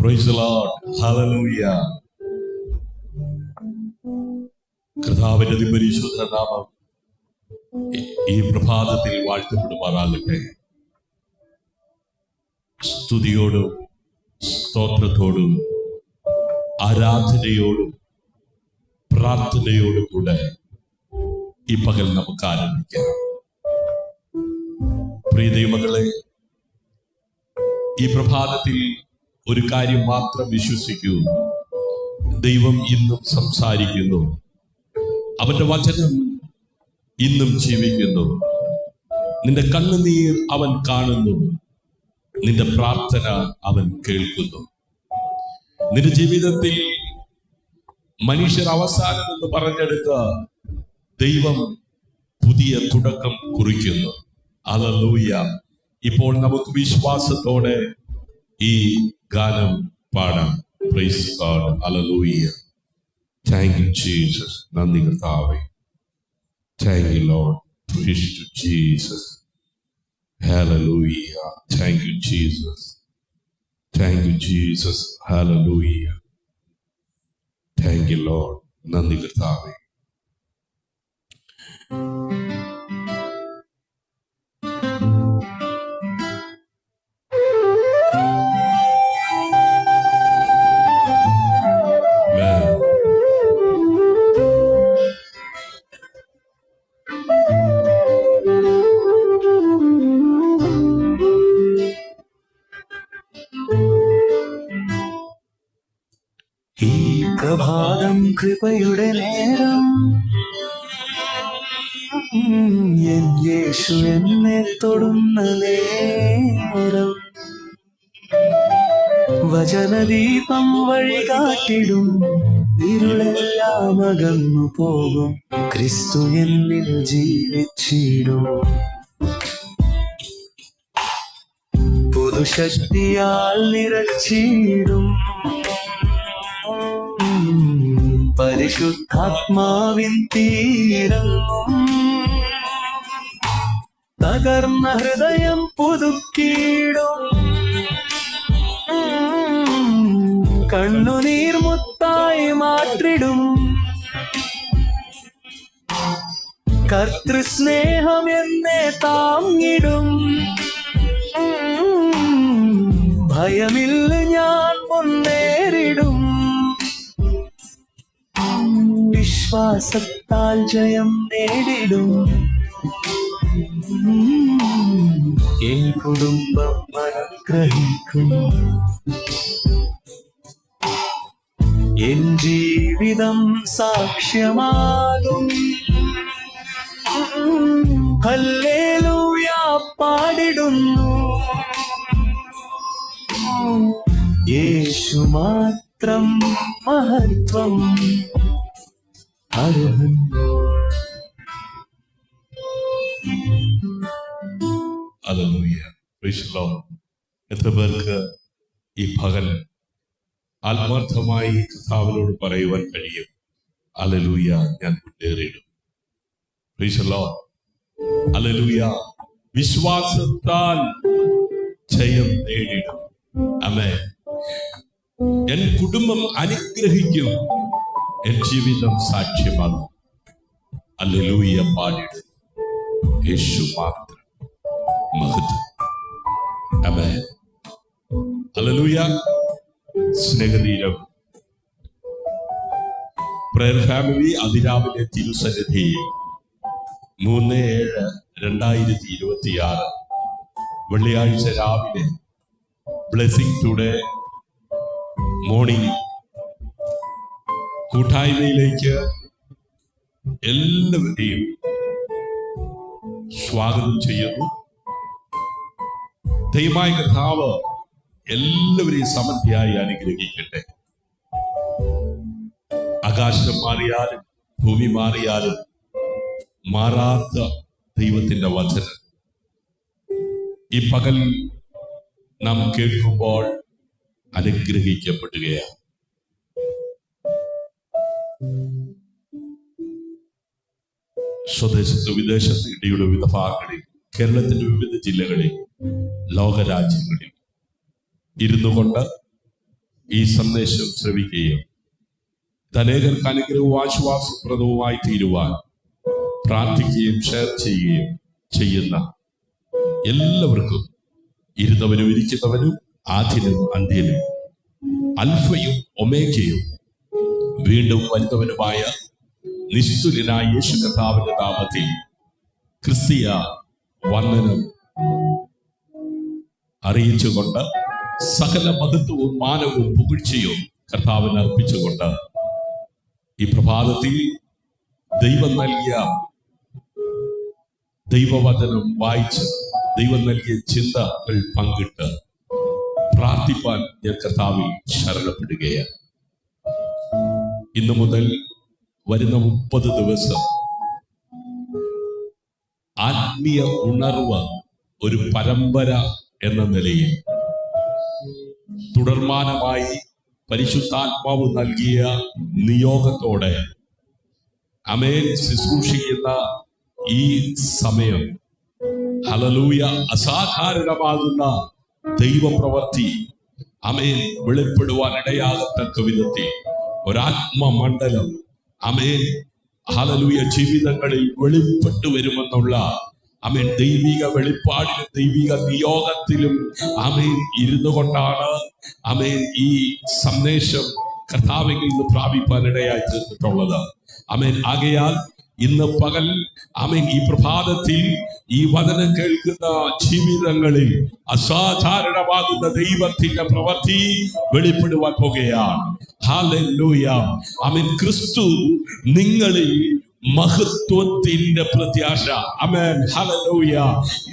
Praise the Lord. Hallelujah. കർത്താവിന്റെ പരിശുദ്ധ നാമം ഈ പ്രഭാതത്തിൽ വാഴ്ത്തപ്പെടുമാറാകട്ടെ. സ്തുതിയോടും സ്തോത്രത്തോടും ആരാധനയോടും പ്രാർത്ഥനയോടും കൂടെ ഈ പകൽ നമുക്ക് ആരംഭിക്കാം. പ്രിയ ദൈവമക്കളെ, ഈ പ്രഭാതത്തിൽ ഒരു കാര്യം മാത്രം വിശ്വസിക്കൂ. ദൈവം ഇന്നും സംസാരിക്കുന്നു. അവന്റെ വചനം ഇന്നും ജീവിക്കുന്നു. നിന്റെ കണ്ണുനീർ അവൻ കാണുന്നു. നിന്റെ പ്രാർത്ഥന അവൻ കേൾക്കുന്നു. നിന്റെ ജീവിതത്തിൽ മനുഷ്യർ അവസാനം എന്ന് പറഞ്ഞെടുത്ത ദൈവം പുതിയ തുടക്കം കുറിക്കുന്നു. ഹല്ലേലൂയ. ഇപ്പോൾ നമുക്ക് വിശ്വാസത്തോടെ ഈ ഗാനം പാടാം. Praise God. Hallelujah. Thank you Jesus. നന്ദി കർത്താവേ. Thank you Lord. Praise to Jesus. Hallelujah. Thank you Jesus. Thank you Jesus. Hallelujah. Thank you Lord. നന്ദി കർത്താവേ. പ്രഭാതം കൃപയുടെ നേരം, എൻ യേശു എന്നെ തൊടുന്ന നേരം, വചനദീപം വഴികാട്ടിടും, ഇരുളെല്ലാം അകന്നു പോകും, ക്രിസ്തു എന്നിൽ ജീവിച്ചിടും. പുതുശക്തിയാൽ നിറച്ചിടും, പരിശുദ്ധാത്മാവിൻ തീരങ്ങും, തകർന്ന ഹൃദയം പുതുക്കിയിടും, കണ്ണുനീർ മുത്തായി മാറ്റിടും, കർത്തൃസ്നേഹം എന്നെ താങ്ങിടും, ഭയമില്ല ഞാൻ മുന്നേറിടും, വിശ്വാസത്താൽ ജയം നേടിടും, എൻ കുടുംബം അനുഗ്രഹിക്കും, എൻ ജീവിതം സാക്ഷ്യമാകും, ഹല്ലേലൂയ പാടിടുന്നു, യേശു മാത്രം മഹത്വം അർഹൻ. ഹല്ലേലൂയ. Price the Lord. എത്ര പേർക്ക് ഈ പകൽ ആത്മാർത്ഥമായി കർത്താവിനോട് പറയുവാൻ കഴിയും, ഹല്ലേലൂയ, ഞാൻ മുന്നേറിയിടും. Praise the Lord. ഹല്ലേലൂയ. വിശ്വാസത്താൽ ജയം നേടിയിടും. ആമേൻ. എൻ കുടുംബം അനുഗ്രഹിക്കും, എൻ ജീവിതം സാക്ഷ്യമാകും. ഹല്ലേലൂയ പാടിടും, യേശു മാത്രം മഹത്വം. ആമേൻ. ഹല്ലേലൂയ. സ്നേഹതീരം പ്രയർ ഫാമിലി അതിരാവിലെ തിരുസന്നിധിയിൽ 3/7/2026 വെള്ളിയാഴ്ച രാവിലെ ബ്ലെസ്സിംഗ് ടുഡേ മോർണിംഗ് കൂട്ടായ്മയിലേക്ക് എല്ലാവരെയും സ്വാഗതം ചെയ്യുന്നു. ദൈവമായ കർത്താവ് എല്ലാവരെയും സമൃദ്ധിയായി അനുഗ്രഹിക്കട്ടെ. ആകാശം മാറിയാലും ഭൂമി മാറിയാലും മാറാത്ത ദൈവത്തിന്റെ വചനം ഈ പകൽ നാം കേൾക്കുമ്പോൾ അനുഗ്രഹിക്കപ്പെടുകയാണ്. സ്വദേശത്ത് വിദേശത്ത് ഇടയുടെ വിവിധ ഭാഗങ്ങളിൽ, കേരളത്തിന്റെ വിവിധ ജില്ലകളിൽ, ലോകരാജ്യങ്ങളിൽ ഇരുന്നു കൊണ്ട് ഈ സന്ദേശം ശ്രവിക്കുകയും അനേകർക്ക് അനുഗ്രഹവും ആശ്വാസപ്രദവുമായി തീരുവാൻ പ്രാർത്ഥിക്കുകയും ഷെയർ ചെയ്യുകയും ചെയ്യുന്ന എല്ലാവർക്കും ഇരുന്നവനും ഇരിക്കുന്നവനും ആദ്യനും അന്ത്യനും അൽഫയും ഒമേഗയും വീണ്ടും വരുന്നവനുമായ നിസ്തുലനായ യേശു കർത്താവിന്റെ നാമത്തിൽ ക്രിസ്തീയ വന്ദനം അറിയിച്ചുകൊണ്ട് സകല മഹത്വവും മാനവും പുകഴ്ചയും കർത്താവിന് അർപ്പിച്ചുകൊണ്ട് ഈ പ്രഭാതത്തിൽ ദൈവം നൽകിയ ദൈവവചനം വായിച്ച് ദൈവം നൽകിയ ചിന്തകൾ പങ്കിട്ട് പ്രാർത്ഥിപ്പാൻ ഞാൻ കർത്താവിൽ ശരണപ്പെടുകയാണ്. ഇന്നു മുതൽ വരുന്ന 30 ദിവസം ആത്മീയ ഉണർവ് ഒരു പരമ്പര എന്ന നിലയിൽ തുടർമാനമായി പരിശുദ്ധാത്മാവ് നൽകിയ നിയോഗത്തോടെ ആമേൻ ശുശ്രൂഷിക്കുന്ന ഈ സമയം ഹല്ലേലൂയ അസാധാരണമാകുന്ന ദൈവപ്രവൃത്തി ആമേൻ വെളിപ്പെടുവാൻ ഇടയാകത്തക്ക വിധത്തിൽ ഒരാത്മമണ്ഡലം ആമേൻ ഹല്ലേലൂയ ജീവിതങ്ങളിൽ വെളിപ്പെട്ടു വരുമെന്നുള്ള ആമേൻ ദൈവിക വെളിപ്പാടിലും ദൈവിക നിയോഗത്തിലും ആമേൻ ഇരുന്നു കൊണ്ടാണ് ആമേൻ ഈ സന്ദേശം കർത്താവിൽ നിന്ന് പ്രാപിപ്പാൻ ഇടയായി തീർന്നിട്ടുള്ളത്. ആമേൻ ആകയാൽ ഇന്ന് പകൽ ആമേൻ ഈ പ്രഭാതത്തിൽ ഈ വചനം കേൾക്കുന്ന ജീവിതങ്ങളിൽ അസാധാരണമാകുന്ന ദൈവത്തിന്റെ പ്രവൃത്തി വെളിപ്പെടുവാൻ പോകുകയാണ്. ഹല്ലേലൂയ. ആമേൻ. ക്രിസ്തു നിങ്ങളിൽ മഹത്വത്തിന്റെ പ്രത്യാശ. ആമേൻ. ഹല്ലേലൂയ.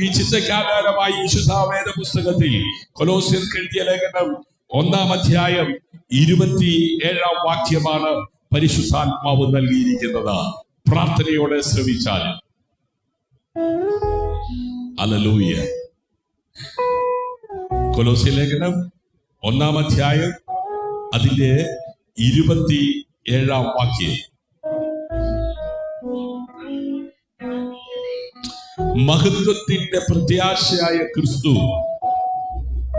ഈ ചിന്തക്കാരമായി വിശുദ്ധ വേദ പുസ്തകത്തിൽ കൊലോസ്യർക്ക് എഴുതിയ ലേഖനം 1-ാം അധ്യായം 27-ാം വാക്യമാണ് പരിശുദ്ധാത്മാവ് നൽകിയിരിക്കുന്നത്. പ്രാർത്ഥനയോടെ ശ്രമിച്ചാൽ ഹല്ലേലൂയ. കൊലോസ്യ ലേഖനം 1-ാം അധ്യായം അതിന്റെ 27-ാം വാക്യം. മഹത്വത്തിന്റെ പ്രത്യാശയായ ക്രിസ്തു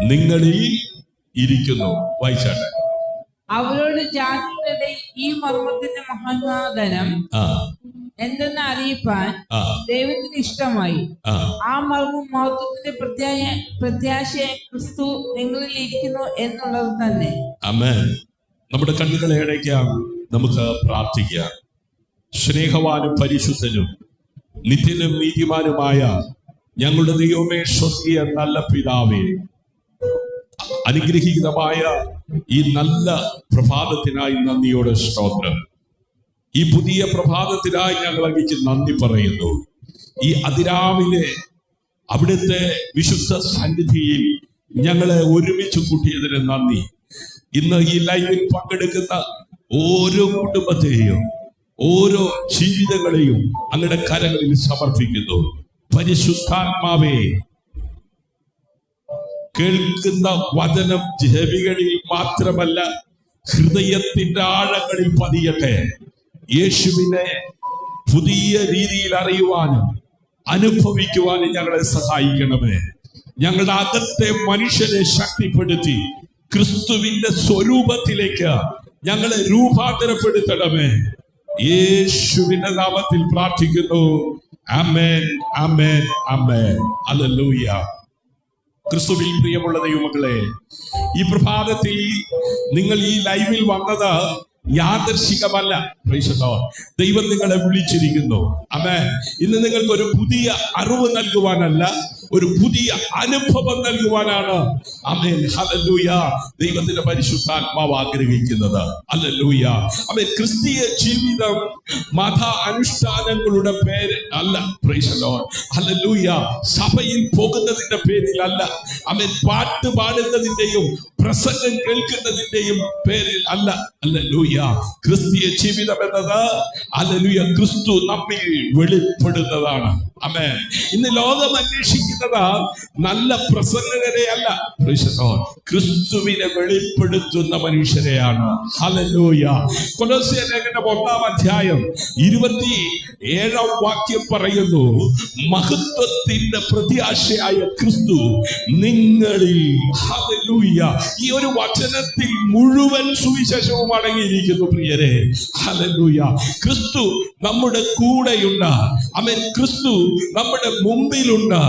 നിങ്ങളിൽ ഇരിക്കുന്നു. വായിച്ചാട്ടെ. അവരോട് ജാതികളുടെ ഈ മർമ്മത്തിന്റെ മഹാനാദനം എന്തെന്ന് അറിയിപ്പാൻ ദൈവത്തിന് ഇഷ്ടമായി. ആ മർമ്മം മഹത്വത്തിന്റെ പ്രത്യാശയായ ക്രിസ്തു നിങ്ങളിൽ ഇരിക്കുന്നു എന്നുള്ളത് തന്നെ. ആമേൻ. നമ്മുടെ കണ്ണുകളെ അടയ്ക്കാം, നമുക്ക് പ്രാർത്ഥിക്കാം. സ്നേഹവാനും പരിശുദ്ധനും നിത്യനും നീതിമാനുമായ ഞങ്ങളുടെ ദൈവമേ, സ്വർഗീയ നല്ല പിതാവേ, അനുഗ്രഹീതമായ ഈ നല്ല പ്രഭാതത്തിനായി നന്ദിയോടെ സ്തോത്രം. ഈ പുതിയ പ്രഭാതത്തിനായി ഞങ്ങൾ അങ്ങേക്ക് നന്ദി പറയുന്നു. ഈ അതിരാവിലെ അവിടുത്തെ വിശുദ്ധ സന്നിധിയിൽ ഞങ്ങളെ ഒരുമിച്ച് കൂട്ടിയതിന് നന്ദി. ഇന്ന് ഈ ലൈവിൽ പങ്കെടുക്കുന്ന ഓരോ കുടുംബത്തെയും ഓരോ ജീവിതങ്ങളെയും അങ്ങയുടെ കരങ്ങളിൽ സമർപ്പിക്കുന്നു. പരിശുദ്ധാത്മാവേ, കേൾക്കുന്ന വചനം ചെവികളിൽ മാത്രമല്ല ഹൃദയത്തിന്റെ ആഴങ്ങളിൽ പതിയട്ടെ. യേശുവിനെ പുതിയ രീതിയിൽ അറിയുവാനും അനുഭവിക്കുവാനും ഞങ്ങളെ സഹായിക്കണമേ. ഞങ്ങളുടെ അകത്തെ മനുഷ്യനെ ശക്തിപ്പെടുത്തി ക്രിസ്തുവിന്റെ സ്വരൂപത്തിലേക്ക് ഞങ്ങളെ രൂപാന്തരപ്പെടുത്തണമേ. യേശുവിന്റെ നാമത്തിൽ പ്രാർത്ഥിക്കുന്നു. ആമേൻ, ആമേൻ, ആമേൻ. ഹല്ലേലൂയ. ക്രിസ്തുവിൽ പ്രിയമുള്ള ദൈവമക്കളെ, ഈ പ്രഭാതത്തിൽ നിങ്ങൾ ഈ ലൈവിൽ വന്നത് യാദർശികമല്ല. ദൈവം നിങ്ങളെ വിളിച്ചിരിക്കുന്നു. ആമേൻ. ഇന്ന് നിങ്ങൾക്ക് ഒരു പുതിയ അറിവ് നൽകുവാനല്ല, ഒരു പുതിയ അനുഭവം നൽകുവാനാണ്. ആമേൻ. ഹല്ലേലൂയ. ദൈവത്തിന്റെ പരിശുദ്ധാത്മാവ് ആഗ്രഹിക്കുന്നത്. ഹല്ലേലൂയ. ആമേൻ. ക്രിസ്തീയ ജീവിതം മത അനുഷ്ഠാനങ്ങളുടെ പേര് അല്ല. Price the Lord. ഹല്ലേലൂയ. സഭയിൽ പോകുന്നതിന്റെ പേരിൽ അല്ല. ആമേൻ. പാട്ട് പാടുന്നതിന്റെയും പ്രസംഗം കേൾക്കുന്നതിന്റെയും പേരിൽ അല്ല. ഹല്ലേലൂയ. ക്രിസ്തീയ ജീവിതം എന്നത് ഹല്ലേലൂയ ക്രിസ്തു നമ്മിൽ വെളിപ്പെടുന്നതാണ്. ആമേൻ. ഇന്ന് ലോകം അന്വേഷിക്കുന്നത് നല്ല പ്രസംഗകരെ അല്ല, ക്രിസ്തുവിനെ വെളിപ്പെടുത്തുന്ന മനുഷ്യരെയാണ്. ഹല്ലേലൂയ. കൊലോസ്യ ലേഖനം 1-ാം വാക്യം പറയുന്നു, മഹത്വത്തിന്റെ പ്രത്യാശയായ ക്രിസ്തു നിങ്ങളിൽ. ഹല്ലേലൂയ. ഈ ഒരു വചനത്തിൽ മുഴുവൻ സുവിശേഷവും അടങ്ങിയിരിക്കുന്നു പ്രിയരെ. ഹല്ലേലൂയ. ക്രിസ്തു നമ്മുടെ കൂടെയുണ്ട്. ആമേൻ. ക്രിസ്തു നമ്മുടെ മുമ്പിലുണ്ട്.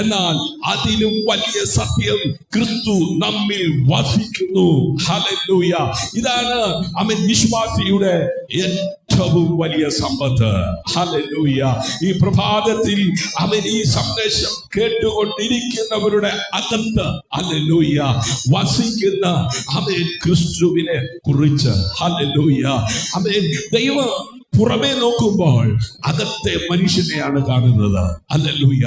എന്നാൽ അതിലും വലിയ സത്യം, ക്രിസ്തു നമ്മിൽ വസിക്കുന്നു. ഹല്ലേലൂയ. ഇതാണ് ആമേൻ വിശ്വാസിയുടെ ഏറ്റവും വലിയ സമ്പത്ത്. ഹല്ലേലൂയ. ഈ പ്രഭാതത്തിൽ ആമേൻ ഈ സന്ദേശം കേട്ടുകൊണ്ടിരിക്കുന്നവരുടെ അകത്ത് ഹല്ലേലൂയ വസിക്കുന്ന ആമേൻ ക്രിസ്തുവിനെ കുറിച്ച്. ഹല്ലേലൂയ. ആമേൻ. ദൈവം പുറമേ നോക്കുമ്പോൾ അകത്തെ മനുഷ്യനെയാണ് കാണുന്നത്. ഹല്ലേലൂയ.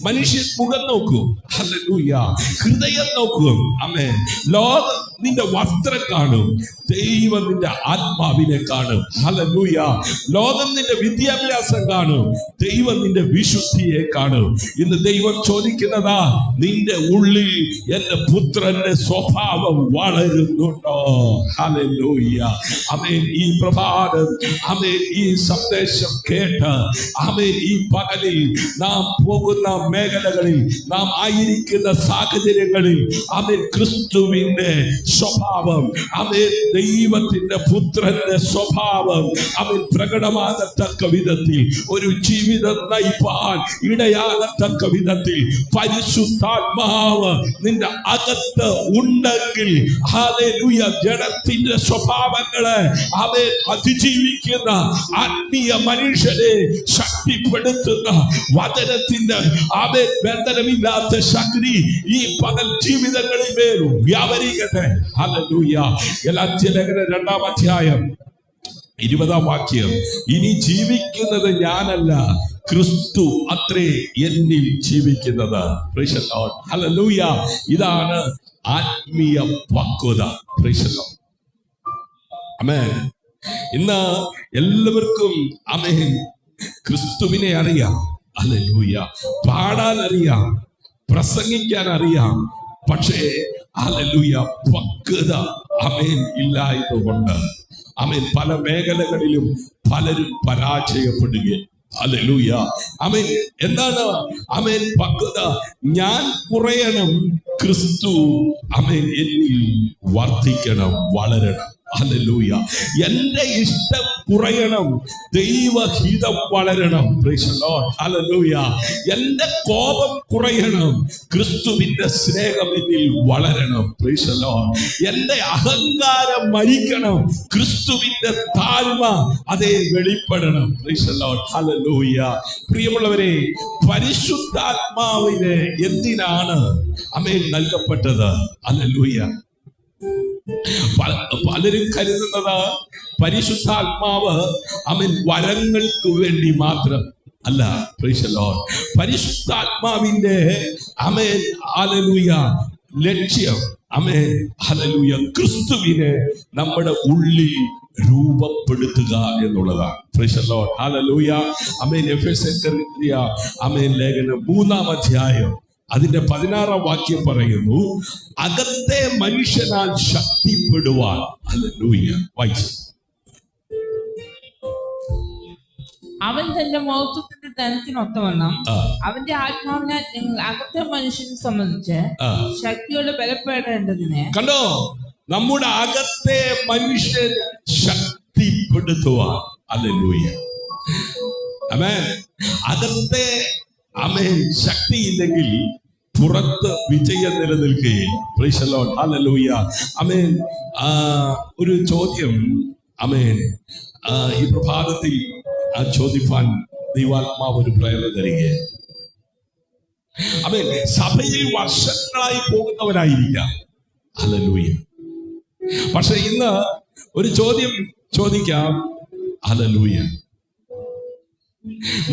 മനുഷ്യൻ മുഖം നോക്കും. ഹല്ലേലൂയ. ഹൃദയം നോക്കും. ആമേൻ. ലോകം നിന്റെ വസ്ത്രം കാണും, ദൈവം നിന്റെ ആത്മാവിനെ കാണും. ഹല്ലേലൂയ. ലോകം നിന്റെ വിദ്യാഭ്യാസം കാണും, ദൈവം നിന്റെ വിശുദ്ധിയെ കാണും. ഇന്ന് ദൈവം ചോദിക്കുന്നതാ, നിന്റെ ഉള്ളിൽ എന്റെ പുത്രന്റെ സ്വഭാവം വളരുന്നുണ്ടോ? ഹല്ലേലൂയ. ആമേൻ. ഈ പ്രഭാതം ആമേൻ ഈ സന്ദേശം കേട്ട് ആമേൻ ഈ പകലിൽ നാം പോകുന്ന മേഖലകളിൽ, നാം ആയിരിക്കുന്ന സാഹചര്യങ്ങളിൽ ആമേൻ ക്രിസ്തുവിന്റെ സ്വഭാവം, ആമേൻ ദൈവത്തിന്റെ പുത്രന്റെ സ്വഭാവം ആമേൻ പ്രകടമാകത്തക്ക വിധത്തിൽ, ഒരു ജീവിതം നയിപ്പാൻ ഇടയാകത്തക്ക വിധത്തിൽ പരിശുദ്ധാത്മാവ് നിന്റെ അകത്ത് ഉണ്ടെങ്കിൽ ഹല്ലേലൂയ, ജഡത്തിന്റെ സ്വഭാവങ്ങളെ ആമേൻ അതിജീവിക്കുന്ന ആത്മീയ മനുഷ്യരെ ശക്തിപ്പെടുത്തുന്ന വചനത്തിന്റെ ആമേൻ ബന്ധനമില്ലാത്ത ശക്തി ഈ പകൽ ജീവിതങ്ങളിൽ മേലും വ്യാപരിക്കട്ടെ. ഹല്ലേലൂയ. ഗലാത്യ ലേഖനം 2-ാം 20-ാം വാക്യം, ഇനി ജീവിക്കുന്നത് ഞാനല്ല, ക്രിസ്തു അത്രേ എന്നിൽ ജീവിക്കുന്നത്. Praise the Lord. ഹല്ലേലൂയ. ഇതാണ് ആത്മീയ പക്വത. Praise the Lord. ആമേൻ. ഇന്ന് എല്ലാവർക്കും ആമേൻ ക്രിസ്തുവിനെ അറിയാം. ഹല്ലേലൂയ. പാടാൻ അറിയാം, പ്രസംഗിക്കാൻ അറിയാം. പക്ഷേ ഹല്ലേലൂയ പക്വത ആമേൻ ഇല്ലായതുകൊണ്ട് ആമേൻ പല മേഖലകളിലും പലരും പരാജയപ്പെടുകയും. ഹല്ലേലൂയ. ആമേൻ. എന്താണ് ആമേൻ പക്വത? ഞാൻ കുറയണം, ക്രിസ്തു ആമേൻ എന്നിൽ വർദ്ധിക്കണം, വളരണം. ഹല്ലേലൂയ. എന്റെ ഇഷ്ടം കുറയണം, ദൈവഹിതം വളരണം. Praise the Lord. ഹല്ലേലൂയ. എന്റെ കോപം കുറയണം, ക്രിസ്തുവിന്റെ സ്നേഹം എന്നിൽ വളരണം. Praise the Lord. എന്റെ അഹങ്കാരം മരിക്കണം, ക്രിസ്തുവിന്റെ താഴ്മ അതേ വെളിപ്പെടണം. Praise the Lord. ഹല്ലേലൂയ. പ്രിയമുള്ളവരെ, പരിശുദ്ധാത്മാവിനെ എന്തിനാണ് ആമേൻ നൽകപ്പെട്ടത്? ഹല്ലേലൂയ. പലരും കരുതുന്നത് പരിശുദ്ധാത്മാവ് ആമേൻ വരങ്ങൾക്ക് വേണ്ടി മാത്രം അല്ല. Price the Lord. പരിശുദ്ധാത്മാവിന്റെ ആമേൻ ഹല്ലേലൂയ ലക്ഷ്യം ആമേൻ ഹല്ലേലൂയ ക്രിസ്തുവിനെ നമ്മുടെ ഉള്ളിൽ രൂപപ്പെടുത്തുക എന്നുള്ളതാണ്. Price the Lord. ഹല്ലേലൂയ. ആമേൻ. എഫെസ്യർക്കെഴുതിയ ആമേൻ ലേഖനം 3-ാം അധ്യായം അതിന്റെ 16-ാം വാക്യം പറയുന്നു, അകത്തെ മനുഷ്യനാൽ ശക്തിപ്പെടുവാൻ. ഹല്ലേലൂയ. വായിച്ചു. അവൻ തന്റെ മഹത്വത്തിന്റെ ധനത്തിനൊത്തവണ്ണം അവന്റെ ആത്മാവിനാൽ നിങ്ങൾ അകത്തെ മനുഷ്യനെ സംബന്ധിച്ച് ശക്തിയോടെ ബലപ്പെടേണ്ടതിന്. കണ്ടോ, നമ്മുടെ അകത്തെ മനുഷ്യൻ ശക്തിപ്പെടുത്തുവാൻ. ഹല്ലേലൂയ. ആമേൻ. അകത്തെ ആമേൻ ശക്തിയില്ലെങ്കിൽ പുറത്ത് വിജയം നിലനിൽക്കുകയില്ല. Praise the Lord. ഹല്ലേലൂയ. ആമേൻ. ഒരു ചോദ്യം ആമേൻ ഈ പ്രഭാതത്തിൽ ചോദിപ്പാൻ ദൈവാത്മാവ് ഒരു പ്രേരണ തരികയാണ്. ആമേൻ. സഭയിൽ വർഷങ്ങളായി പോകുന്നവരായിരിക്കാം. ഹല്ലേലൂയ. പക്ഷെ ഇന്ന് ഒരു ചോദ്യം ചോദിക്കാം. ഹല്ലേലൂയ.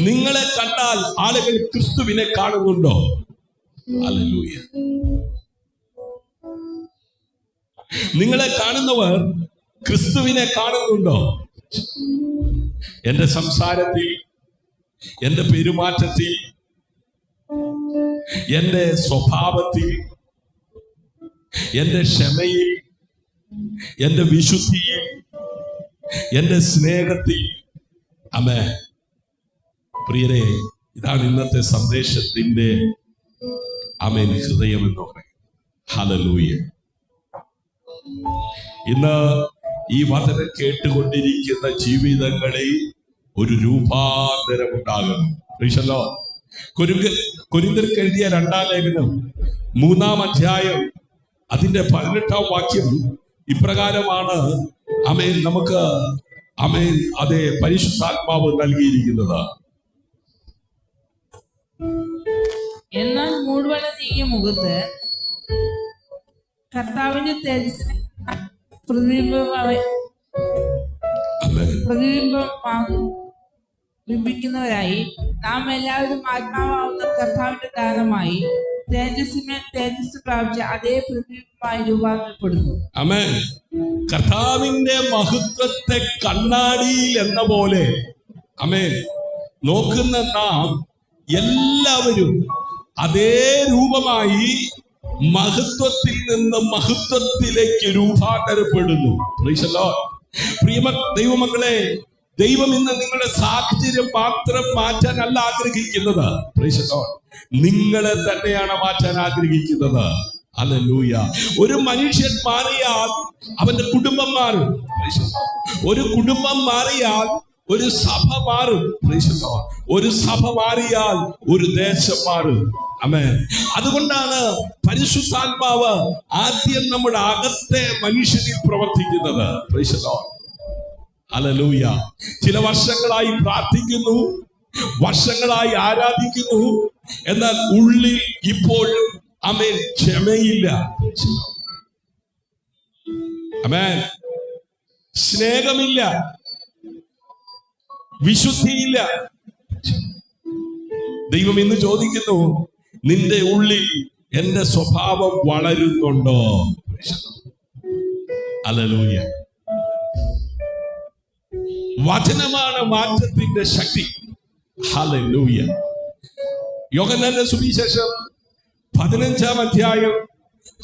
നിങ്ങളെ കണ്ടാൽ ആളുകൾ ക്രിസ്തുവിനെ കാണുന്നുണ്ടോ? ഹല്ലേലൂയ. നിങ്ങളെ കാണുന്നവർ ക്രിസ്തുവിനെ കാണുന്നുണ്ടോ? എന്റെ സംസാരത്തിൽ, എന്റെ പെരുമാറ്റത്തിൽ, എന്റെ സ്വഭാവത്തിൽ, എന്റെ ക്ഷമയിൽ, എന്റെ വിശുദ്ധിയിൽ, എന്റെ സ്നേഹത്തിൽ. ആമേൻ. പ്രിയരെ, ഇതാണ് ഇന്നത്തെ സന്ദേശത്തിന്റെ ആമേൻ ഹൃദയം എന്ന് പറയുന്നത്. ഹല്ലേലൂയ. ഇന്ന് ഈ വചനം കേട്ടുകൊണ്ടിരിക്കുന്ന ജീവിതങ്ങളിൽ ഒരു രൂപാന്തരം ഉണ്ടാകുന്നു. കൊരിന്ത്യർക്ക് എഴുതിയ 2-ാം ലേഖനം 3-ാം അധ്യായം അതിന്റെ 18-ാം വാക്യം ഇപ്രകാരമാണ്. ആമേൻ. നമുക്ക് ആമേൻ അതേ പരിശുദ്ധാത്മാവ് നൽകിയിരിക്കുന്നത്. എന്നാൽ മൂടുവല നീങ്ങിയ മുഖത്ത് കർത്താവിന്റെ തേജസ്സിനെ പ്രതിബിംബിക്കുന്നവരായി നാം എല്ലാവരും ആത്മാവാകുന്ന കർത്താവിന്റെ ദാനമായി തേജസ്സിന്മേൽ തേജസ് പ്രാപിച്ച അതേ പ്രതിബിംബമായി രൂപാന്തരപ്പെടുന്നു. ആമേൻ. കർത്താവിന്റെ മഹത്വത്തെ കണ്ണാടിയിൽ എന്ന പോലെ ആമേൻ നോക്കുന്ന നാം എല്ലാവരും അതേ രൂപമായി മഹത്വത്തിൽ നിന്ന് മഹത്വത്തിലേക്ക് രൂപാന്തരപ്പെടുന്നു. പ്രിയ ദൈവമക്കളെ, ദൈവം ഇന്ന് നിങ്ങളുടെ സാഹചര്യം മാത്രം മാറ്റാനല്ല ആഗ്രഹിക്കുന്നത്. നിങ്ങളെ തന്നെയാണ് മാറ്റാൻ ആഗ്രഹിക്കുന്നത്. ഹല്ലേലൂയ. ഒരു മനുഷ്യൻ മാറിയാൽ അവന്റെ കുടുംബം മാറും. ഒരു കുടുംബം മാറിയാൽ ഒരു സഭ മാറും. ഒരു സഭ മാറിയാൽ ഒരു ദേശം മാറും. ആമേൻ. അതുകൊണ്ടാണ് പരിശുദ്ധാത്മാവ് ആദ്യം നമ്മുടെ അകത്തെ മനുഷ്യനിൽ പ്രവർത്തിക്കുന്നത്. ഹല്ലേലൂയ. ചില വർഷങ്ങളായി പ്രാർത്ഥിക്കുന്നു, വർഷങ്ങളായി ആരാധിക്കുന്നു, എന്നാൽ ഉള്ളിൽ ഇപ്പോഴും ആമേൻ ക്ഷമയില്ല. ആമേൻ. സ്നേഹമില്ല, വിശുദ്ധിയില്ല. ദൈവം ഇന്ന് ചോദിക്കുന്നു, നിന്റെ ഉള്ളിൽ എന്റെ സ്വഭാവം വളരുന്നുണ്ടോ? ഹല്ലേലൂയ. വചനമാണ് മാറ്റത്തിന്റെ ശക്തി. ഹല്ലേലൂയ. യോഹന്നാന്റെ സുവിശേഷം 15-ാം അധ്യായം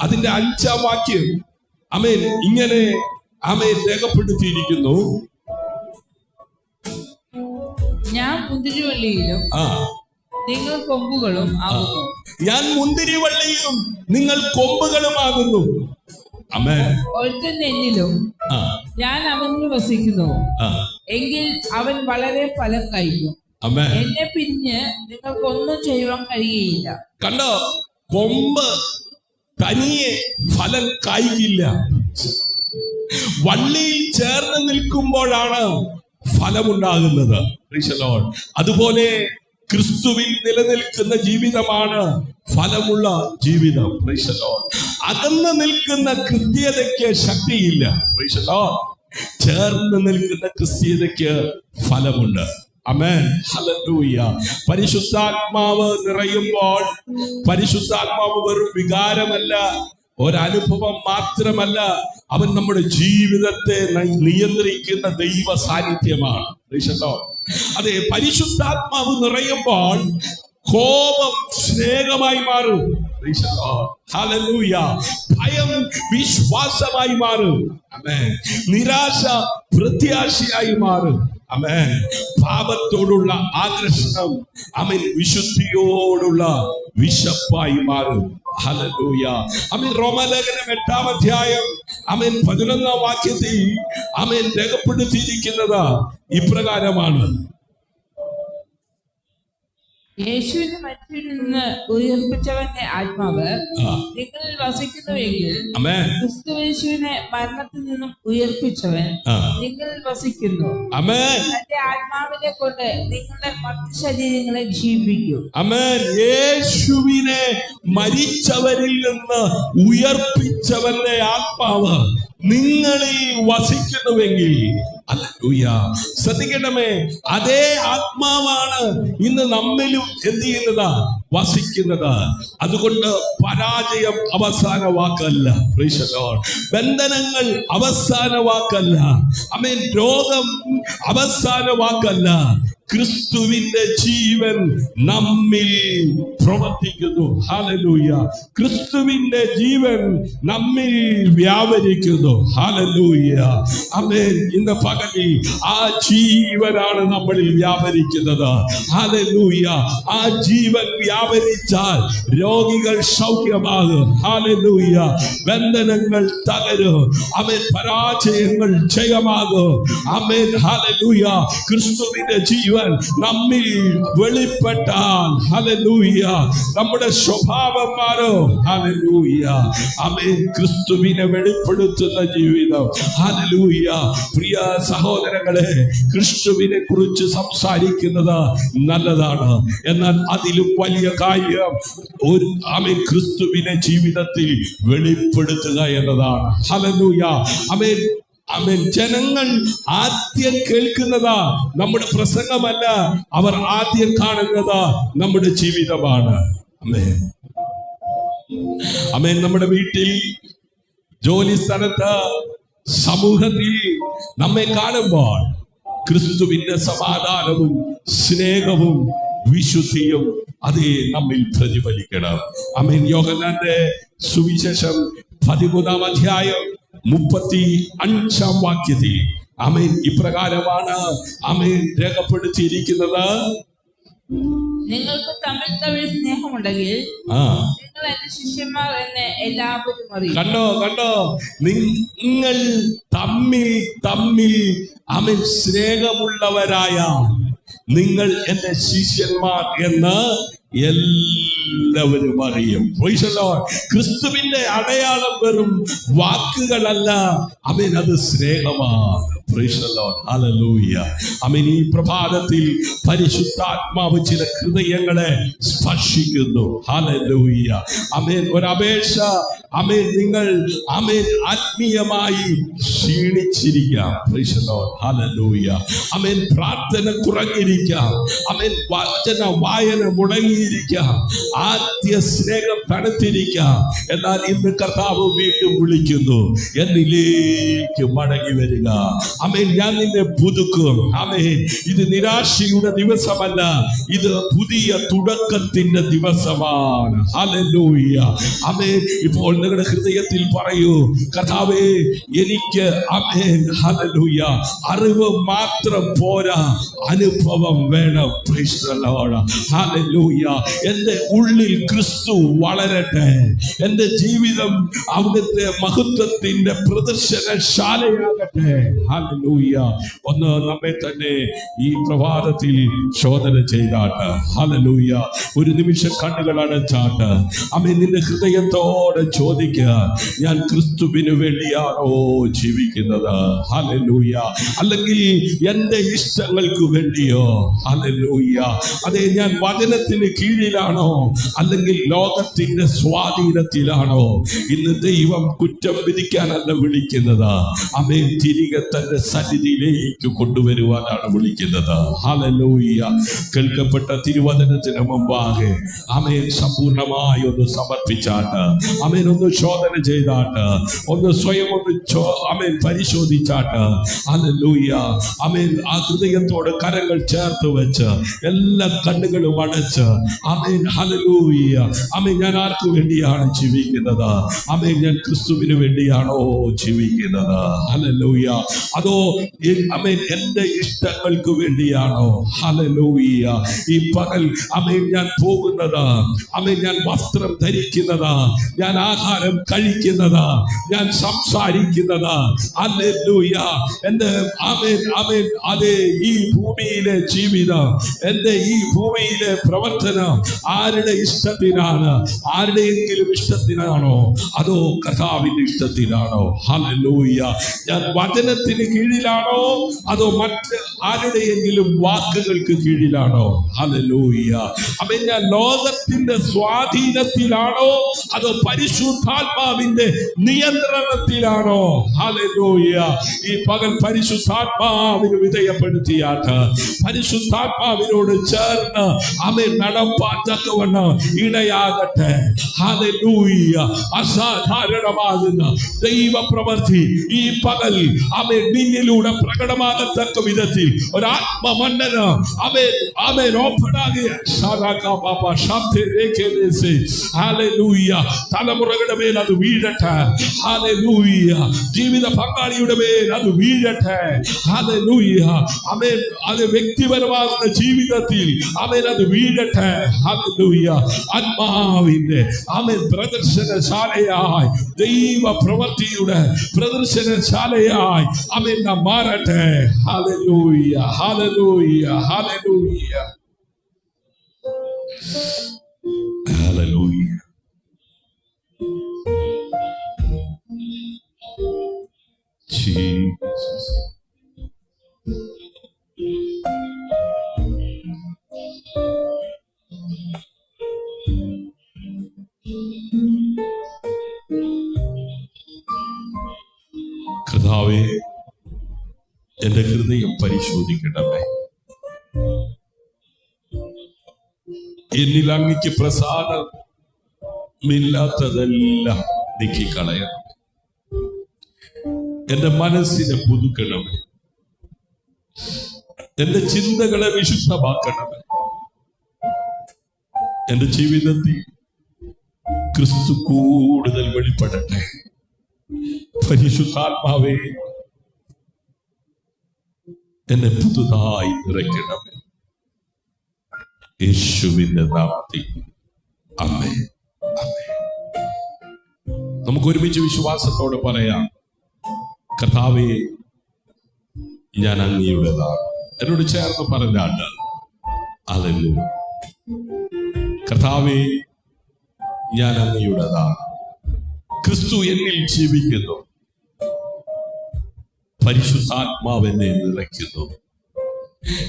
അതിന്റെ 5-ാം വാക്യം ആമേൻ ഇങ്ങനെ ആമേൻ രേഖപ്പെടുത്തിയിരിക്കുന്നു. ഞാൻ മുന്തിരിവള്ളിയിലും നിങ്ങൾ കൊമ്പുകളും ആകുന്നു. ഞാൻ മുന്തിരിവള്ളിയും നിങ്ങൾ കൊമ്പുകളുമാകുന്നു. ആമേൻ. ഒരുത്തൻ എന്നിലും ഞാൻ അവനിൽ വസിക്കുന്നു എങ്കിൽ അവൻ വളരെ ഫലം കഴിക്കും. ആമേൻ. എന്നെ പിരിഞ്ഞ് നിങ്ങൾക്കൊന്നും ചെയ്യുവാൻ കഴിയുകയില്ല. കണ്ടോ? കൊമ്പ് തനിയെ ഫലം കായ്ക്കില്ല. വള്ളിയിൽ ചേർന്ന് നിൽക്കുമ്പോഴാണ് ഫലമുണ്ടാകുന്നത്. അതുപോലെ ക്രിസ്തുവിൽ നിലനിൽക്കുന്ന ജീവിതമാണ് ഫലമുള്ള ജീവിതം. അകന്ന് നിൽക്കുന്ന ക്രിസ്തീയതയ്ക്ക് ശക്തിയില്ല. ചേർന്ന് നിൽക്കുന്ന ക്രിസ്തീയതയ്ക്ക് ഫലമുണ്ട്. ആമേൻ. ഹല്ലേലൂയ. പരിശുദ്ധാത്മാവ് നിറയുമ്പോൾ പരിശുദ്ധാത്മാവ് വെറും വികാരമല്ല, ഒരനുഭവം മാത്രമല്ല, അവൻ നമ്മുടെ ജീവിതത്തെ നിയന്ത്രിക്കുന്ന ദൈവ സാന്നിധ്യമാണ്. അതെ, പരിശുദ്ധാത്മാവ് നിറയുമ്പോൾ കോപം സ്നേഹമായി മാറും. ഹല്ലേലൂയ. ഭയം വിശ്വാസമായി മാറും. ആമേൻ. നിരാശ പ്രത്യാശയായി മാറും. ആമേൻ. പാപത്തോടുള്ള ആകർഷണം ആമേൻ വിശുദ്ധിയോടുള്ള വിശപ്പായി മാറും. ഹല്ലേലൂയ. ആമേൻ. റോമാലേഖനം 8-ാം അധ്യായം ആമേൻ 11-ാം വാക്യത്തിൽ ആമേൻ രേഖപ്പെടുത്തിയിരിക്കുന്നത് ഇപ്രകാരമാണ്. യേശുവിനെ മരിച്ചവരിൽ നിന്ന് ഉയർപ്പിച്ചവന്റെ ആത്മാവ് നിങ്ങളിൽ വസിക്കുന്നുവെങ്കിൽ ക്രിസ്തു യേശുവിനെ മരണത്തിൽ നിന്നും ഉയർപ്പിച്ചവൻ നിങ്ങളിൽ വസിക്കുന്നു. തന്റെ ആത്മാവിനെ കൊണ്ട് നിങ്ങളുടെ മറ്റു ശരീരങ്ങളെ ജീവിപ്പിക്കും. ആമേൻ. യേശുവിനെ മരിച്ചവരിൽ നിന്ന് ഉയർപ്പിച്ചവന്റെ ആത്മാവ് നിങ്ങളിൽ വസിക്കുന്നുവെങ്കിൽ, ഹല്ലേലൂയ, ശ്രദ്ധിക്കണമേ, അതേ ആത്മാവാണ് ഇന്ന് നമ്മിലും എന്ത് ചെയ്യുന്നത്? വസിക്കുന്നത്. അതുകൊണ്ട് പരാജയം അവസാന വാക്കല്ല. Praise the Lord. ബന്ധനങ്ങൾ അവസാന വാക്കല്ല. ആമേൻ. രോഗം അവസാന വാക്കല്ല. ക്രിസ്തുവിന്റെ ജീവൻ നമ്മിൽ പ്രവർത്തിക്കുന്നു. ഹല്ലേലൂയ. ക്രിസ്തുവിന്റെ ജീവൻ നമ്മിൽ വ്യാപരിക്കുന്നു. ഹല്ലേലൂയ. ആമേൻ. ഇന്ന് പകലിൽ ആ ജീവനാണ് നമ്മളിൽ വ്യാപരിക്കുന്നത്. ഹല്ലേലൂയ. ആ ജീവൻ വ്യാപരിച്ചാൽ രോഗികൾ സൗഖ്യമാകും. ഹല്ലേലൂയ. ബന്ധനങ്ങൾ തകരും. ആമേൻ. പരാജയങ്ങൾ ജയമാകും. ആമേൻ. ഹല്ലേലൂയ. ക്രിസ്തുവിന്റെ ജീവൻ നമ്മിൽ വെളിപ്പെട്ടാൽ ഹല്ലേലൂയ നമ്മുടെ സ്വഭാവം മാറും. ഹല്ലേലൂയ. ആമേൻ. ക്രിസ്തുവിനെ വെളിപ്പെടുത്തുന്ന ജീവിതം. ഹല്ലേലൂയ. പ്രിയ സഹോദരങ്ങളെ, ക്രിസ്തുവിനെ കുറിച്ച് സംസാരിക്കുന്നത് നല്ലതാണ്. എന്നാൽ അതിലും വലിയ കാര്യം ആമേൻ ക്രിസ്തുവിനെ ജീവിതത്തിൽ വെളിപ്പെടുത്തുക എന്നതാണ്. ഹല്ലേലൂയ. ആമേൻ. ആമേൻ. ജനങ്ങൾ ആദ്യം കേൾക്കുന്നത് നമ്മുടെ പ്രസംഗമല്ല, അവർ ആദ്യം കാണുന്നത് നമ്മുടെ ജീവിതമാണ്. ആമേൻ. ആമേൻ. നമ്മുടെ വീട്ടിൽ, ജോലി സ്ഥലത്ത്, സമൂഹത്തിൽ നമ്മെ കാണുമ്പോൾ ക്രിസ്തുവിന്റെ സമാധാനവും സ്നേഹവും വിശുദ്ധിയും അതേ നമ്മിൽ പ്രതിഫലിക്കണം. ആമേൻ. യോഹന്നാന്റെ സുവിശേഷം 13-ാം അധ്യായം 35-ാം വാക്യത്തിൽ ആമേൻ ഇപ്രകാരമാണ് ആമേൻ രേഖപ്പെടുത്തിയിരിക്കുന്നത്. നിങ്ങൾക്ക് തമ്മിൽ സ്നേഹമുണ്ടെങ്കിൽ നിങ്ങൾ എന്റെ ശിഷ്യന്മാർ എന്ന് എല്ലാവരും അറിയും. കണ്ടോ നിങ്ങൾ തമ്മിൽ ആമേൻ സ്നേഹമുള്ളവരായ നിങ്ങൾ എന്റെ ശിഷ്യന്മാർ എന്ന് എല്ലാവരും അറിയും. ക്രിസ്തുവിന്റെ അടയാളം വെറും വാക്കുകളല്ല, ആമേൻ, അത് സ്നേഹമാണ്. ആമേൻ. ഈ പ്രഭാതത്തിൽ പരിശുദ്ധാത്മാവ് ചില ഹൃദയങ്ങളെ സ്പർശിക്കുന്നു. ഹല്ലേലൂയ. ആമേൻ. ഒരപേക്ഷ. ആമേൻ. നിങ്ങൾ ആമേൻ ആത്മീയമായി ക്ഷീണിച്ചിരിക്കാം. ഹല്ലേലൂയ. ആമേൻ. പ്രാർത്ഥന കുറഞ്ഞിരിക്കാം. ആമേൻ. വചന വായന മുടങ്ങിയിരിക്കാം. ആദ്യ സ്നേഹം തണുത്തിരിക്കാം. എന്നാൽ ഇന്ന് കർത്താവ് വീണ്ടും വിളിക്കുന്നു, എന്നിലേക്ക് മടങ്ങി വരിക. ആമേൻ. ഞാൻ നിന്നെ പുതുക്കും. ആമേൻ. ഇത് നിരാശയുടെ ദിവസമല്ല, ഇത് പുതിയ തുടക്കത്തിന്റെ ദിവസമാണ്. ഹല്ലേലൂയ. ആമേൻ. ഇപ്പോൾ നിങ്ങളുടെ ഹൃദയത്തിൽ പറയൂ, കർത്താവേ, എനിക്ക് ആമേൻ ഹല്ലേലൂയ അറിവ് മാത്രം പോരാ, അനുഭവം വേണം. Price the Lord. ഹല്ലേലൂയ. എൻ്റെ ഉള്ളിൽ ക്രിസ്തു വളരട്ടെ. എൻ്റെ ജീവിതം അവിടുത്തെ മഹത്വത്തിന്റെ പ്രദർശനശാലയാകട്ടെ. ഹല്ലേലൂയ. ഒന്ന് നമ്മെ തന്നെ ഈ പ്രഭാതത്തിൽ ശോധന ചെയ്താട്ട്. ഹല്ലേലൂയ. ഒരു നിമിഷം കണ്ണുകൾ അടച്ചാട്ട്. ആമേൻ. നിന്റെ ഹൃദയത്തോടെ ചോദിക്കുക, ഞാൻ ക്രിസ്തുവിന് വേണ്ടിയാണോ ജീവിക്കുന്നത്? ഹല്ലേലൂയ. അല്ലെങ്കിൽ എൻ്റെ ഇഷ്ടങ്ങൾക്ക് വേണ്ടിയോ? ഹല്ലേലൂയ. അതെ, ഞാൻ വചനത്തിന് കീഴിലാണോ അല്ലെങ്കിൽ ലോകത്തിന്റെ സ്വാധീനത്തിലാണോ? ഇന്ന് ദൈവം കുറ്റം വിധിക്കാനല്ല വിളിക്കുന്നത്, ആമേൻ, തിരികെ തന്റെ സന്നിധിയിലേക്ക് കൊണ്ടുവരുവാനാണ് വിളിക്കുന്നത്. ഹല്ലേലൂയ. കേൾക്കപ്പെട്ട തിരുവചനത്തിന് മുമ്പാകെ ആമേൻ സമ്പൂർണമായി ഒന്ന് സമർപ്പിച്ചാട്ട്, ആമേൻ ഒന്ന് ശോധന ചെയ്താട്ട്, ഒന്ന് സ്വയം ഒന്ന് ആമേൻ പരിശോധിച്ചാട്ട്. ഹല്ലേലൂയ. ആമേൻ. ആ ഹൃദയത്തോട് കരങ്ങൾ ചേർത്ത് വെച്ച് എല്ലാ കണ്ണുകളും അടച്ച് ആമേൻ ഹല്ലേലൂയ. ആമേൻ. ഞാൻ ആർക്ക് വേണ്ടിയാണ് ജീവിക്കുന്നത്? ആമേൻ. ഞാൻ ക്രിസ്തുവിന് വേണ്ടിയാണോ ജീവിക്കുന്നത്? ഹല്ലേലൂയ. അതോ ആമേൻ എൻ്റെ ഇഷ്ടങ്ങൾക്ക് വേണ്ടിയാണോ? ഹല്ലേലൂയ. ഈ പകൽ ആമേൻ ഞാൻ പോകുന്നത്, ആമേൻ ഞാൻ വസ്ത്രം ധരിക്കുന്നത്, ഞാൻ ആഹാരം കഴിക്കുന്നത്, ഞാൻ സംസാരിക്കുന്നത്, ഹല്ലേലൂയ, എൻ്റെ ആമേൻ ആമേൻ അതേ ഈ ഭൂമിയിലെ ജീവിതം, എൻ്റെ ഈ ഭൂമിയിലെ പ്രവർത്തനം ആരുടെ ഇഷ്ടത്തിനാണ്? ആരുടെയെങ്കിലും ഇഷ്ടത്തിനാണോ? അതോ കർത്താവിന്റെ ഇഷ്ടത്തിനാണോ? ഹല്ലേലൂയ. ഞാൻ വചനത്തിന് കീഴിലാണോ അതോ മറ്റ് ആരുടെയെങ്കിലും വാക്കുകൾക്ക് കീഴിലാണോ? ഹല്ലേലൂയ. ആമേൻ. ഞാൻ ലോകത്തിന്റെ സ്വാധീനത്തിലാണോ അതോ പരിശുദ്ധാത്മാവിന്റെ നിയന്ത്രണത്തിലാണോ? ഹല്ലേലൂയ. ഹല്ലേലൂയ. ഈ പകൽ പരിശുദ്ധാത്മാവിന് വിധേയപ്പെടുത്തിയാട്ട് പരിശുദ്ധാത്മാവിനോട് ചേർന്ന് ആമേൻ നടപ്പാൻ തക്കവണ്ണം ഇടയാകട്ടെ. ഹല്ലേലൂയ. അസാധാരണമാകുന്ന ദൈവപ്രവൃത്തി ഈ പകൽ ആമേൻ നിന്നിലൂടെ പ്രകടമാകത്തക്ക വിധത്തിൽ ഒരാത്മമണ്ഡലം ആമേൻ ആമേൻ ഓപ്പണാകിയ ഹല്ലേലൂയ. തലമുറകളുടെ മേൽ അത് വീഴട്ടെ. ഹല്ലേലൂയ. ജീവിത പങ്കാളിയുടെ മേൽ അത് വീഴട്ടെ. ഹല്ലേലൂയ. ആമേൻ. അത് വ്യക്തിപരമാകുന്ന ജീവിതത്തിൽ ആമേൻ അത് വീഴട്ടെ. ഹല്ലേലൂയ. ആത്മാവിന്റെ ആമേൻ പ്രദർശനശാലയായി ദൈവ പ്രവൃത്തിയുടെ പ്രദർശനശാലയായി ആമേൻ നാം മാറട്ടെ. Hallelujah. Hallelujah. Hallelujah. Hallelujah. Jesus. കർത്താവേ, എന്റെ ഹൃദയം പരിശോധിക്കണമേ. എന്നിൽ അങ്ങയ്ക്ക് പ്രസാദമില്ലാത്തതെല്ലാം നീക്കിക്കളയണം. എന്റെ മനസ്സിനെ പുതുക്കണമേ. എന്റെ ചിന്തകളെ വിശുദ്ധമാക്കണമേ. എന്റെ ജീവിതത്തിൽ ക്രിസ്തു കൂടുതൽ വെളിപ്പെടട്ടെ. പരിശുദ്ധാത്മാവേ, എന്നെ പുതുതായി നിറയ്ക്കണമേ. യേശുവിന്റെ നാമത്തിൽ ആമേൻ. ആമേൻ. നമുക്ക് ഒരുമിച്ച് വിശ്വാസത്തോടെ പറയാം, കർത്താവേ, ഞാൻ അങ്ങയുടേതാണ്. എന്നോട് ചേർന്ന് പറഞ്ഞാണ്ട് ഹല്ലേലൂയ. കർത്താവേ, ഞാൻ അങ്ങയുടേതാണ്. ക്രിസ്തു എന്നിൽ ജീവിക്കുന്നു. പരിശുദ്ധാത്മാവ് എന്നെ നിറയ്ക്കുന്നു.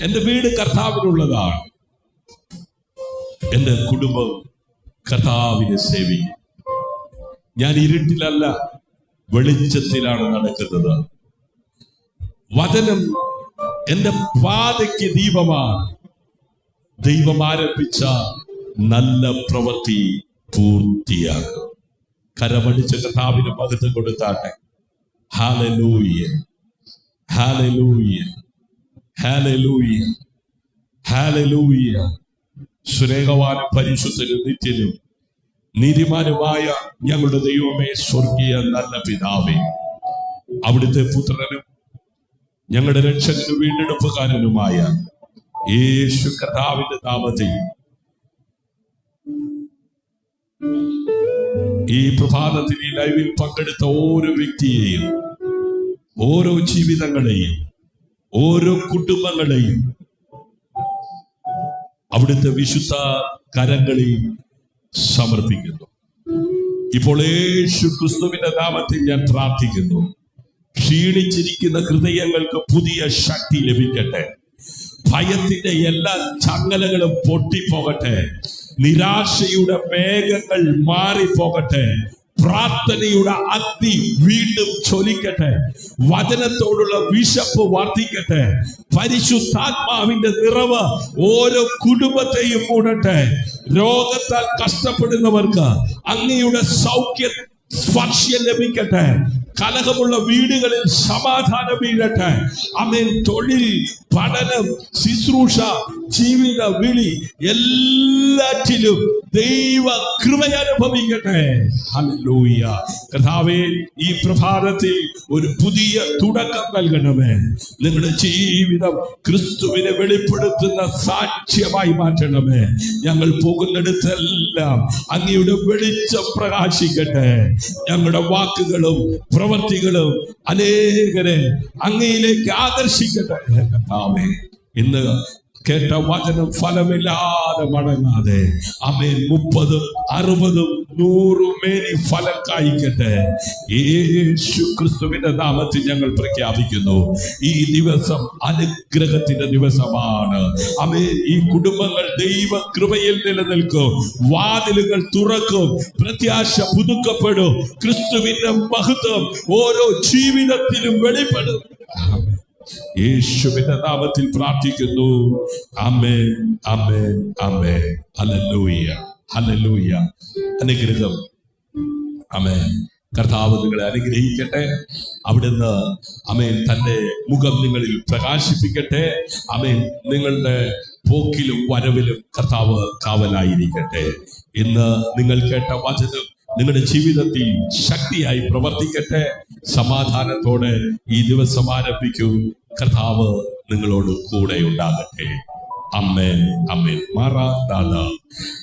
എന്റെ വീട് കർത്താവിനുള്ളതാണ്. എന്റെ കുടുംബം കർത്താവിനെ സേവിക്കും. ഞാൻ ഇരുട്ടിലല്ല, വെളിച്ചത്തിലാണ് നടക്കുന്നത്. വചനം എന്റെ പാതയ്ക്ക് ദീപമാണ്. ദൈവം ആരംഭിച്ച നല്ല പ്രവൃത്തി പൂർത്തിയാകും. കരമടിച്ച കർത്താവിന് മഹത്വം കൊടുത്താട്ടെ. ഹല്ലേലൂയ. ഹല്ലേലൂയ. ഹല്ലേലൂയ. ഹല്ലേലൂയ. സ്നേഹവാനും പരിശുദ്ധനും നിത്യനും നീതിമാനുമായ ഞങ്ങളുടെ ദൈവമേ, സ്വർഗീയ നല്ല പിതാവേ, അവിടുത്തെ പുത്രനും ഞങ്ങളുടെ രക്ഷകനും വീണ്ടെടുപ്പുകാരനുമായ യേശു കർത്താവിന്റെ നാമത്തിൽ ഈ പ്രഭാതത്തിൽ ഈ ലൈവിൽ പങ്കെടുത്ത ഓരോ വ്യക്തിയെയും, ഓരോ ജീവിതങ്ങളെയും, ഓരോ കുടുംബങ്ങളെയും അവിടുത്തെ വിശുദ്ധ കരങ്ങളിൽ സമർപ്പിക്കുന്നു. ഇപ്പോൾ യേശു ക്രിസ്തുവിന്റെ നാമത്തിൽ ഞാൻ പ്രാർത്ഥിക്കുന്നു. ക്ഷീണിച്ചിരിക്കുന്ന ഹൃദയങ്ങൾക്ക് പുതിയ ശക്തി ലഭിക്കട്ടെ. ഭയത്തിന്റെ എല്ലാ ചങ്ങലകളും പൊട്ടിപ്പോകട്ടെ. നിരാശയുടെ മേഘങ്ങൾ മാറിപ്പോകട്ടെ. പ്രാർത്ഥനയുടെ അഗ്നി വീണ്ടും ജ്വലിക്കട്ടെ. വചനത്തോടുള്ള വിശപ്പ് വർദ്ധിക്കട്ടെ. പരിശുദ്ധാത്മാവിന്റെ നിറവ് ഓരോ കുടുംബത്തെയും മൂടട്ടെ. രോഗത്താൽ കഷ്ടപ്പെടുന്നവർക്ക് അങ്ങയുടെ സൗഖ്യ സ്പർശം ലഭിക്കട്ടെ. കലഹമുള്ള വീടുകളിൽ സമാധാനം വീഴട്ടെ. ആമേൻ. തൊഴിൽ, പഠനം, ശുശ്രൂഷ, ജീവിത വിളി എല്ലാറ്റിലും ദൈവ കൃപ അനുഭവിക്കട്ടെ. ഹല്ലേലൂയ. കർത്താവേ, ഈ പ്രഭാതത്തിൽ ഒരു പുതിയ തുടക്കം നൽകണമേ. നിങ്ങളുടെ ജീവിതം ക്രിസ്തുവിനെ വെളിപ്പെടുത്തുന്ന സാക്ഷ്യമായി മാറ്റണമേ. ഞങ്ങൾ പോകുന്നിടത്തെല്ലാം അങ്ങയുടെ വെളിച്ചം പ്രകാശിക്കട്ടെ. ഞങ്ങളുടെ വാക്കുകളും പ്രവർത്തികളും അനേകരെ അങ്ങയിലേക്ക് ആകർഷിക്കട്ടെ. കർത്താവേ, ഇന്ന് കേട്ട വചനം ഫലമില്ലാതെ മടങ്ങാതെ ആമേൻ 30, 60, 100 മേനി ഫലം കായ്ക്കട്ടെ. യേശു ക്രിസ്തുവിന്റെ നാമത്തിൽ ഞങ്ങൾ പ്രഖ്യാപിക്കുന്നു, ഈ ദിവസം അനുഗ്രഹത്തിന്റെ ദിവസമാണ്. ആമേൻ. ഈ കുടുംബങ്ങൾ ദൈവ കൃപയിൽ നിലനിൽക്കും, വാതിലുകൾ തുറക്കും, പ്രത്യാശ പുതുക്കപ്പെടും, ക്രിസ്തുവിന്റെ മഹത്വം ഓരോ ജീവിതത്തിലും വെളിപ്പെടും. യേശുവിന്റെ നാമത്തിൽ പ്രാർത്ഥിക്കുന്നു. ആമേൻ, ആമേൻ, ആമേൻ. ഹല്ലേലൂയ, ഹല്ലേലൂയ. അനുഗ്രഹം. ആമേൻ. കർത്താവ് നിങ്ങളെ അനുഗ്രഹിക്കട്ടെ. അവിടുന്ന് ആമേൻ തന്റെ മുഖം നിങ്ങളിൽ പ്രകാശിപ്പിക്കട്ടെ. ആമേൻ. നിങ്ങളുടെ പോക്കിലും വരവിലും കർത്താവ് കാവലായിരിക്കട്ടെ. ഇന്ന് നിങ്ങൾ കേട്ട വചനം നിങ്ങളുടെ ജീവിതത്തിൽ ശക്തിയായി പ്രവർത്തിക്കട്ടെ. സമാധാനത്തോടെ ഈ ദിവസം ആരംഭിക്കൂ. കർത്താവ് നിങ്ങളോട് കൂടെ ഉണ്ടാകട്ടെ. അമ്മേൻ, അമ്മേൻ. മാറാനാഥ.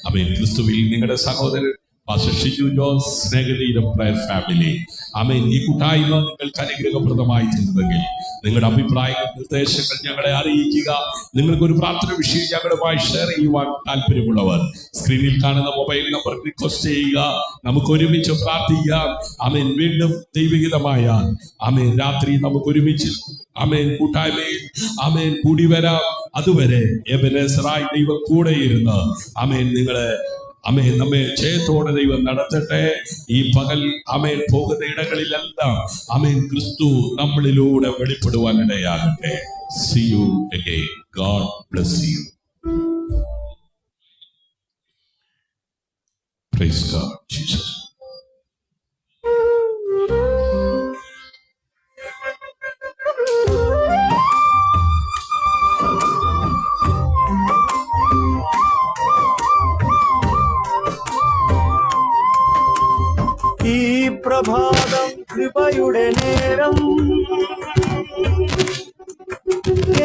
അമ്മേൻ. ക്രിസ്തുവിൽ നിങ്ങളുടെ സഹോദരൻ പാസ്റ്റർ ഷിജു ജോസ്, സ്നേഹതീരം പ്രയർ ഫാമിലി. ആമേൻ. ഈ കൂട്ടായ്മ നിങ്ങൾക്ക് അനുഗ്രഹപ്രദമായി തീർന്നെങ്കിൽ നിങ്ങളുടെ അഭിപ്രായങ്ങൾ, നിർദ്ദേശങ്ങൾ ഞങ്ങളെ അറിയിക്കുക. നിങ്ങൾക്കൊരു പ്രാർത്ഥന വിഷയം ഞങ്ങളുമായി ഷെയർ ചെയ്യുവാൻ താല്പര്യമുള്ളവർ സ്ക്രീനിൽ കാണുന്ന മൊബൈൽ നമ്പർ റിക്വസ്റ്റ് ചെയ്യുക. നമുക്ക് ഒരുമിച്ച് പ്രാർത്ഥിക്കാം. ആമേൻ. വീണ്ടും ദൈവികമായ ആമേൻ രാത്രി നമുക്ക് ഒരുമിച്ച് ആമേൻ കൂട്ടായ്മയിൽ ആമേൻ കൂടി വരാം. അതുവരെ എബെനേസറായി ദൈവം കൂടെ ഇരുന്ന് ആമേൻ നിങ്ങളെ ആമേൻ നമ്മെ ജയത്തോടെ ദൈവം നടത്തട്ടെ. ഈ പകൽ ആമേൻ പോകുന്ന ഇടങ്ങളിലെല്ലാം ആമേൻ ക്രിസ്തു നമ്മളിലൂടെ വെളിപ്പെടുവാൻ ഇടയാകട്ടെ. See you again. God bless you. Praise God, Jesus. ഈ പ്രഭാതം കൃപയുടെ നേരം,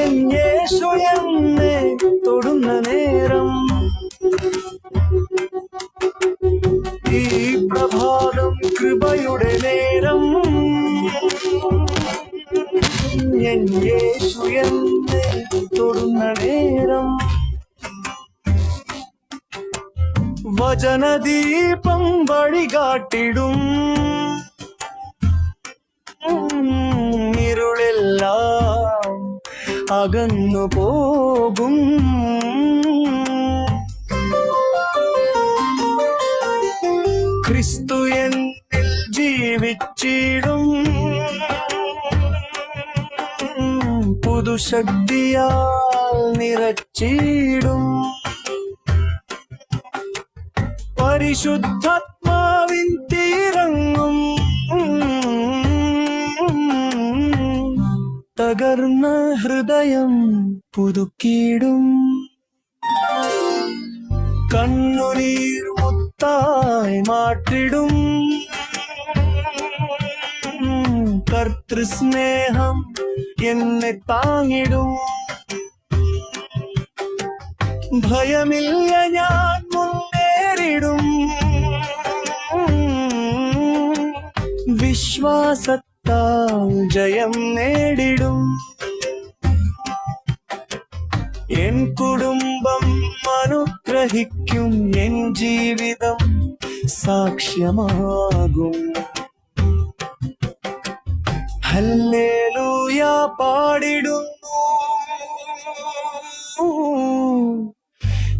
എൻ യേശു എന്നെ തൊടുന്ന നേരം. ഈ പ്രഭാതം കൃപയുടെ നേരം, എൻ യേശു എന്നെ തൊടുന്ന നേരം. വചനദീപം വഴികാട്ടിടും, ഇരുളെല്ലാം അകന്നു പോകും. ക്രിസ്തു എന്നിൽ ജീവിച്ചിടും, പുതുശക്തിയാൽ നിറച്ചിടും. പരിശുദ്ധാത്മാവിൻ തീരങ്ങും, തകർന്ന ഹൃദയം പുതുക്കിടും. കണ്ണുനീർ മുത്തായി മാറ്റിടും, കർത്തൃസ്നേഹം എന്നെ താങ്ങിടും. ഭയമില്ല, ഞാൻ മുന്നേറിടും, വിശ്വാസത്താൽ ജയം നേടിടും. എൻ കുടുംബം അനുഗ്രഹിക്കും, എൻ ജീവിതം സാക്ഷ്യമാകും. ഹല്ലേലൂയ പാടിടുന്നു,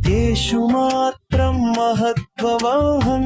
യേശു മാത്രം മഹത്വവാഹൻ.